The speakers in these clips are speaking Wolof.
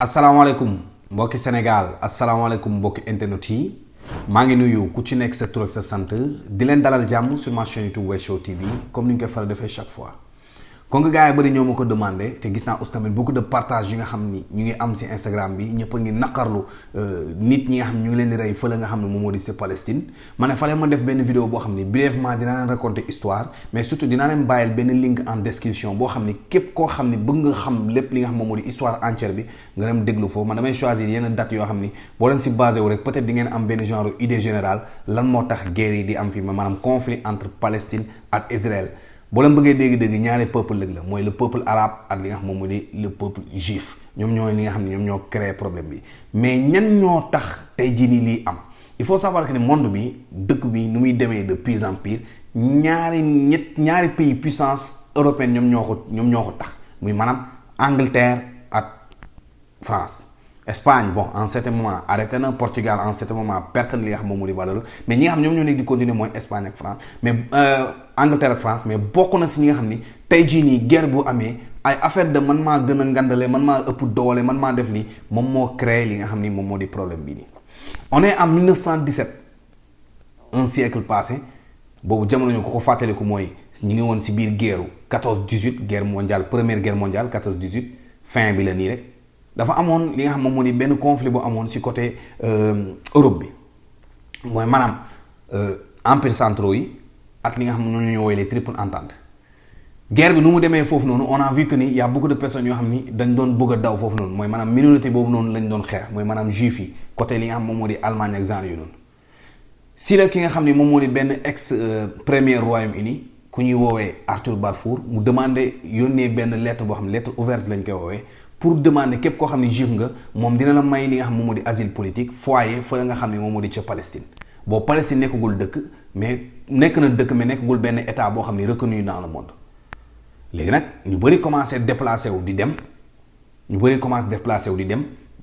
asalaamaaleykum mbokki Sénégal asalaamaaleykum mbokki internet yi maa ngi nuyu ku ci nekk sa tur ak sa sant di leen dalal jàmm sur ma chaîne YouTube Wes Show TV comme ni ñu koy faral defee chaque fois kon nga gars yi bëri ñoo ma ko demandé te gis naa aussi tamit beaucoup de partage yi nga xam ni ñu ngi am si Instagram bi ñëpp a ngi naqarlu nit ñi nga xam ñu ngi leen di rey fële nga xam ne moom moo di si Palestine ma ne fale ma def benn vidéo boo xam ni brièvement dinaa leen raconter histoire mais surtout dinaa leen bàyyil benn link en description boo xam ni képp koo xam ni bëgg nga xam lépp li nga xam moom moo di histoire entière bi nga dem déglu foofu man damay choisir yenn date yoo xam ni boo leen si basé wu rek peut-être di ngeen am benn genre idée générale lan moo tax guerre yi di am fii maanaam conflit entre Palestine ak Israël boo leen bëggee dégg-dégg ñaari peuple lëg la mooy le peuple arabe ak li nga xam moom moo di le peuple juif ñoom ñooy li nga xam ne ñoom ñoo créé problème bi mais ñan ñoo tax tey jii nii lii am il faut savoir que ne monde bi dëkk bi nu muy demee de pire en pire ñaari pays puissance européenne ñoom ñoo ko tax muy maanaam Angleterre ak France. Espagne bon en certain moment arrêté na Portugal en certain moment perte li nga xam moom moo di valeur mais ñi nga xam ñoom ñoo nekk di continuer mooy Espagne ak France mais Angleterre ak France mais bokk na si ñi nga xam ni tey jii nii guerre bu amee ay affaire de man maa gën a ngandale man maa ëpp doole man maa def lii moom moo créé li nga xam ni moom moo di problème bii nii. On est en 1917 un siècle passé boobu jamono ñu ko fàttaliku mooy ñu ngi woon si biir guerre 14-18 guerre mondiale première guerre mondiale 14-18 fin bi la nii rek. dafa amoon li nga xam moom moo di benn conflit bu amoon ci côté Europe bi mooy maanaam empire centraux yi ak li nga xam ñoo ñu woowee les triple entente guerre bi nu mu demee foofu noonu on a vu que ni y a beaucoup de personnes yoo xam ni dañ doon bëgg a daw foofu noonu mooy maanaam minorité boobu noonu lañ doon xeex mooy maanaam juif yi côté li nga xam moom moo di Allemagne ak genre yu noonu si la ki nga xam ni moom moo di benn ex premier Royaume-Uni ku ñuy woowee Arthur Balfour mu demandé yónnee benn lettre boo xam ne lettre ouverte lañ koy woowee pour demander képp koo xam ne juif nga moom dina la may li nga xam moom moo di asile politique foyer fa la nga xam ne moom moo di ca Palestine boo Palestine nekkagul dëkk mais nekk na dëkk mais nekkagul benn état boo xam ne reconnu dans le monde léegi nag ñu bëri commencé déplacé wu di dem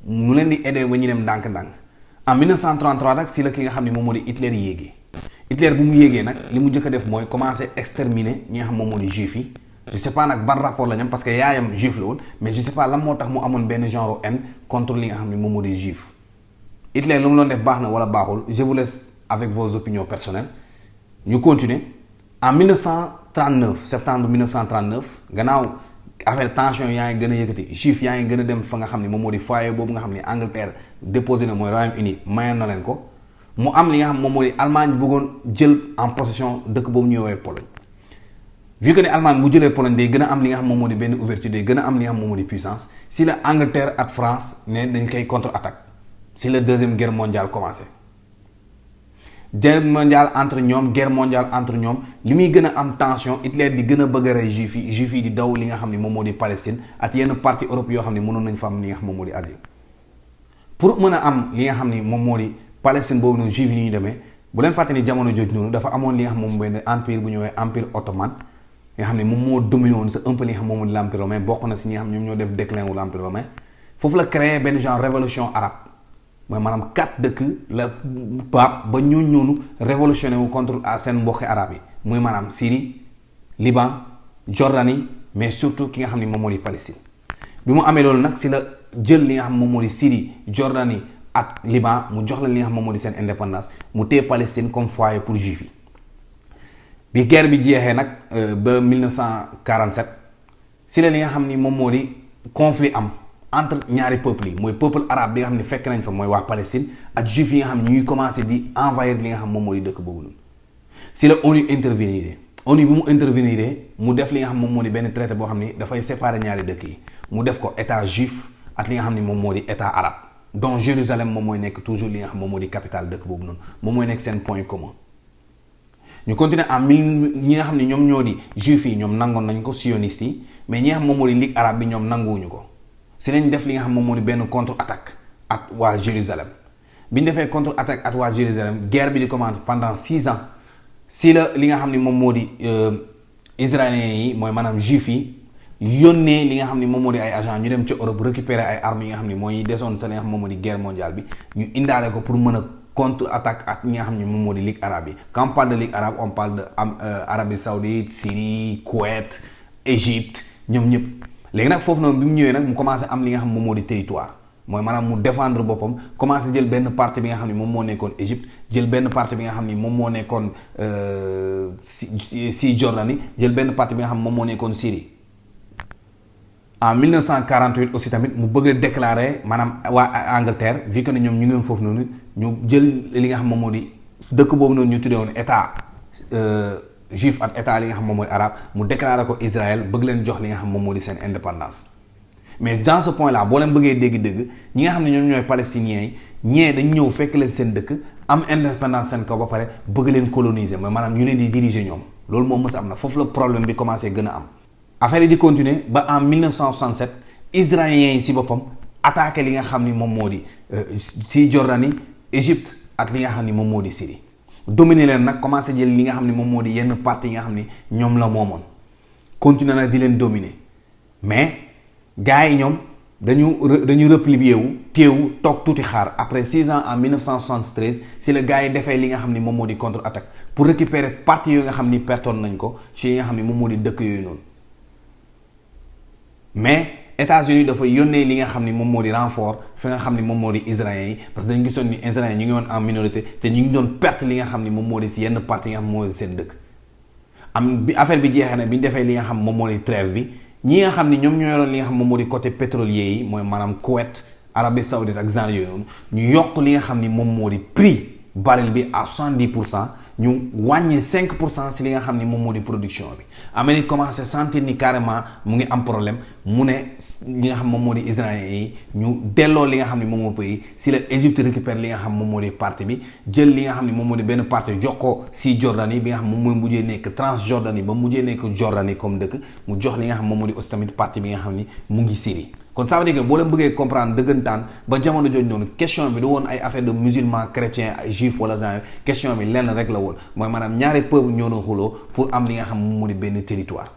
ñu leen di aider ba ñu dem ndànk-ndànk en 1933 nag si la ki nga xam ne moom moo di Hitler yéegee Hitler bu mu yéegee nag li mu njëkk a def mooy commencé exterminer ñi nga xam moom moo di juif yi. Je sais pas nag ban rapport la ñam parce que yaayam juif la woon mais je sais pas lan moo tax mu amoon benn genre haine contre li nga xam ne moom moo di juif Hitler lu mu doon def baax na wala baaxul je vous laisse avec vos opinions personnelles ñu continuer en 1939 septembre 1939 gannaaw affaire tension yaa ngi gën a yëkkati juif yaa ngi gën a dem fa nga xam ne moom moo di foyer boobu nga xam ne Angleterre déposé na mooy Royaume-Uni mayoon na leen ko mu am li nga xam moom moo di Allemagne bëggoon jël en possession dëkk boobu ñuy woowee Pologne. vu que ne Allemagne bu jëlee Pologne day gën a am li nga xam moom moo di benn ouverture day gën a am li nga xam moom moo di puissance si la Angleterre ak France ne dañ koy contre attaque si la deuxième guerre mondiale commencé guerre mondiale entre ñoom li muy gën a am tension Hitler di gën a bëgg a rey juif yi di daw li nga xam ne moom moo di Palestine ak yenn partie Europe yoo xam ne mënoon nañ fa am li nga xam moom moo di asile pour mën a am li nga xam ne moom moo di Palestine boobu noonu juif yi ni ñu demee bu leen fàtte ni jamono jooju noonu dafa amoon li nga xam moom benn empire bu ñu woowee empire ottoman nga xam ne moom moo dominé woon sa un peu li nga xam moom moo di l'empire romain bokk na si ñi nga xam ñoom ñoo def déclin wu l'empire romain foofu la créé benn genre révolution arabe mooy maanaam 4 dëkk la baab ba ñooñu noonu révolutionné wu contre seen mbokki arabe yi muy maanaam Syrie Liban Jordanie mais surtout ki nga xam ne moom moo di Palestine bi mu amee loolu nag si la jël li nga xam moom moo di Syrie Jordanie ak Liban mu jox la li nga xam moom moo di seen indépendance mu téye Palestine comme foyer pour juif yi bi guerre bi jeexee nag ba 1947 si la li nga xam ni moom moo di conflit am entre ñaari peuples yi mooy peuple arabe bi nga xam ne fekk nañ fa mooy waa Palestine ak juif yi nga xam ne ñu ngi commencé di envahir li nga xam moom moo di dëkk boobu noonu si la ONU intervenir ONU bi mu intervenir mu def li nga xam moom moo di benn traité boo xam ni dafay séparer ñaari dëkk yi mu def ko état juif ak li nga xam ni moom moo di état arabe donc Jérusalem moom mooy nekk toujours li nga xam moom moo di capitale dëkk boobu noonu moom mooy nekk seen point commun ñu continuer en ñi nga xam ne ñoom ñoo di juif yi ñoom nangoon nañ ko sionistes yi mais ñi nga xam moom moo di ligue arabe bi ñoom nanguwuñu ko si lañ def li nga xam moom moo di benn contre attaque ak waa Jérusalem bi ñu defee contre attaque ak waa Jérusalem guerre bi di commencer pendant 6 ans si la li nga xam ne moom moo di israéliens yi mooy maanaam juif yi yónnee li nga xam ne moom moo di ay agent ñu dem ca Europe récupérer ay armes yi nga xam ne mooy desoon sa li nga xam moom moo di guerre mondiale bi ñu indaale ko pour mën a contre attaque ak ñi nga xam ne moom moo di ligue arabe yi quand on parle de ligue arabe on parle de Arabie Saoudite Syrie Koweït Égypte ñoom ñëpp léegi nag foofu noonu bi mu ñëwee nag mu commencé am li nga xam moom moo di territoire mooy maanaam mu défendre boppam commencé jël benn partie bi nga xam ne moom moo nekkoon Égypte jël benn partie bi nga xam ni moom moo nekkoon si Jordanie jël benn partie bi nga xam moom moo nekkoon Syrie. En 1948 aussi tamit mu bëgg a déclarer maanaam waa Angleterre vu que ne ñoom ñu ngi woon foofu noonu ñu jël li nga xam moom moo di dëkk boobu noonu ñu tuddee woon état juif ak état li nga xam moom mooy arabe mu déclarer ko Israël bëgg leen jox li nga xam moom moo di seen indépendance. mais dans ce point là boo leen bëggee dégg-dégg ñi nga xam ne ñoom ñooy palestiniens yi ñee dañ ñëw fekk leen seen dëkk am indépendance seen kaw ba pare bëgg leen coloniser mooy maanaam ñu leen di diriger ñoom loolu moom mës a am na foofu la problème bi commencé gën a am. affaire yi di continuer ba en 1967 israéliens yi si boppam attaqué li nga xam ni moom moo di si Jordanie Égypte ak li nga xam ni moom moo di Syrie dominer leen nag commencé jël li nga xam ni moom moo di yenn parties yi nga xam ni ñoom la moomoon continuer nag di leen dominer mais gars yi ñoom dañu replier wu téewu toog tuuti xaar après 6 ans en 1973 si la gars yi defee li nga xam ni moom moo di contre attaque pour récupérer parties yooyu nga xam ni pertoon nañ ko ci yi nga xam ni moom moo di dëkk yooyu noonu. mais États-Unis dafa yónnee li nga xam ni moom moo di renfort fi nga xam ni moom moo di israéliens yi parce que dañu gisoon ni israéliens ñu ngi woon en minorité te ñu ngi doon perte li nga xam ni moom moo di si yenn parties yi nga xam moo di seen dëkk. am bi affaire bi jeexee na bi ñu defee li nga xam moom moo di trêve bi ñi nga xam ni ñoom ñoo yoroon li nga xam moom moo di côté pétrolier yi mooy maanaam Koweït Arabie Saoudite ak genre yooyu noonu ñu yokk li nga xam ni moom moo di prix baril bi à 70%. ñu wàññi 5% si li nga xam ni moom moo di production bi Amérique commencé sentir ni carrément mu ngi am problème mu ne li nga xam moom moo di israéliens yi ñu delloo li nga xam ni moom moo pays si la Égypte récupère li nga xam moom moo di partie bi jël li nga xam ni moom moo di benn partie jox ko si Jordanie bi nga xam moom mooy mujjee nekk Transjordanie ba mujjee nekk Jordanie comme dëkk mu jox li nga xam moom moo di aussi tamit partie bi nga xam ni mu ngi Syrie. kon ça veut dire que boo leen bëggee comprendre dëggantaan ba jamono jooju noonu question bi du woon ay affaire de musulman chrétien ay juif wala genre question bi lenn rek la woon mooy maanaam ñaari peuple ñoo doon xuloo pour am li nga xam moom moo di benn territoire.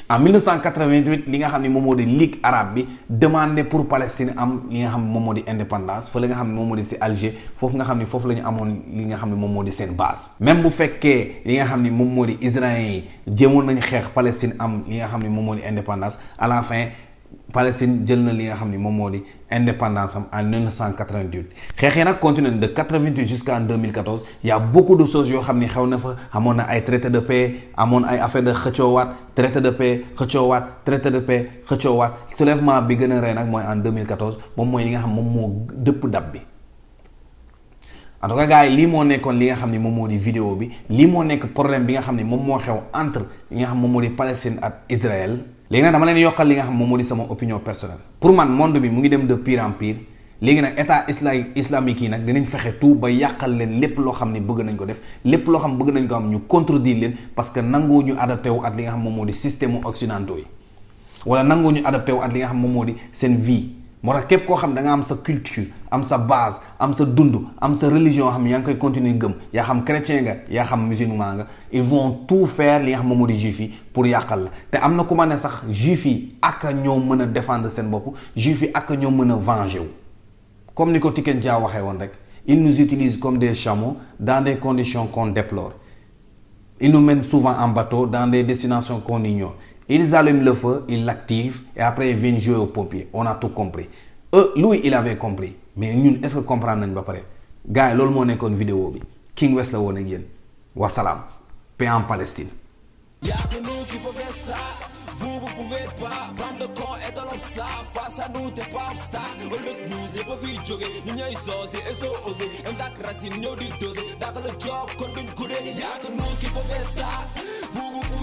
en 1988 li nga xam ne moom moo di Ligue arabe bi demandé pour Palestine am li nga xam moom moo di indépendance fa la nga xam ne moom moo di si Alger foofu nga xam ne foofu la ñu amoon li nga xam ne moom moo di seen base. même bu fekkee li nga xam ne moom moo di israéliens yi jéemoon nañu xeex Palestine am li nga xam ne moom moo di indépendance à la fin. Palestine jël na li nga xam ni moom moo di indépendance am en 1988 xeexee nag continué de 88 jusqu'en 2014 y a beaucoup de choses yoo xam ni xew na fa amoon na ay traité de paix amoon ay affaire de xëccoowaat traité de paix xëccoowaat traité de paix xëccoowaat soulèvement bi gën a rey nag mooy en 2014 moom mooy li nga xam moom moo dëpp dab bi. en tout cas gars yi lii moo nekkoon li nga xam ni moom moo di vidéo bi lii moo nekk problème bi nga xam ni moom moo xew entre li nga xam moom moo di Palestine ak Israël. léegi nag dama leen yokkal li nga xam moom moo di sama opinion personnelle pour man monde bi mu ngi dem de pire en pire léegi nag état islamique yi nag dinañ fexe tout ba yàqal leen lépp loo xam ne bëgg nañ ko def lépp loo xam bëgg nañ ko am ñu contredire leen parce que nangoo ñu adapté wu ak li nga xam moom moo di système occidentaux yi wala nangoo ñu adapté wu ak li nga xam moom moo di seen vie moo tax képp koo xam da nga am sa culture am sa base am sa dund am sa religion xam yaa ngi koy continuer gëm yaa xam chrétien nga yaa xam musulman nga ils vont tout faire li nga xam moom moo di juif yi pour yàqal la te am na ku ma ne sax juif yi ak ñoo mën a défendre seen bopp juif yi ak ñoo mën a venger wu comme ni ko Tiken Jah waxee woon rek ils nous utilisent comme des chameaux dans des conditions qu'on déplore ils nous mènent souvent en bateau dans des destinations qu'on ignore. Ils allument le feu, ils l'activent et après ils viennent jouer aux pompiers. On a tout compris. Lui, il avait compris. Mais nous, est-ce que comprendre nañ ba pare gars yi loolu moo nekkoon vidéo bi King West la woon ak yéen wasalaam paix en Palestine. Y'a que nous qui pouvons faire ça. Vous pouvez pas. Bande de cons et de l'obsa. Face à nous, t'es pas obstacle. All the news, n'est pas vu jogger. Nous n'y a osé et so osé. M'zak racine, nous dit dosé. Dans le job, qu'on d'une coulée. Y'a que nous qui pouvons faire ça.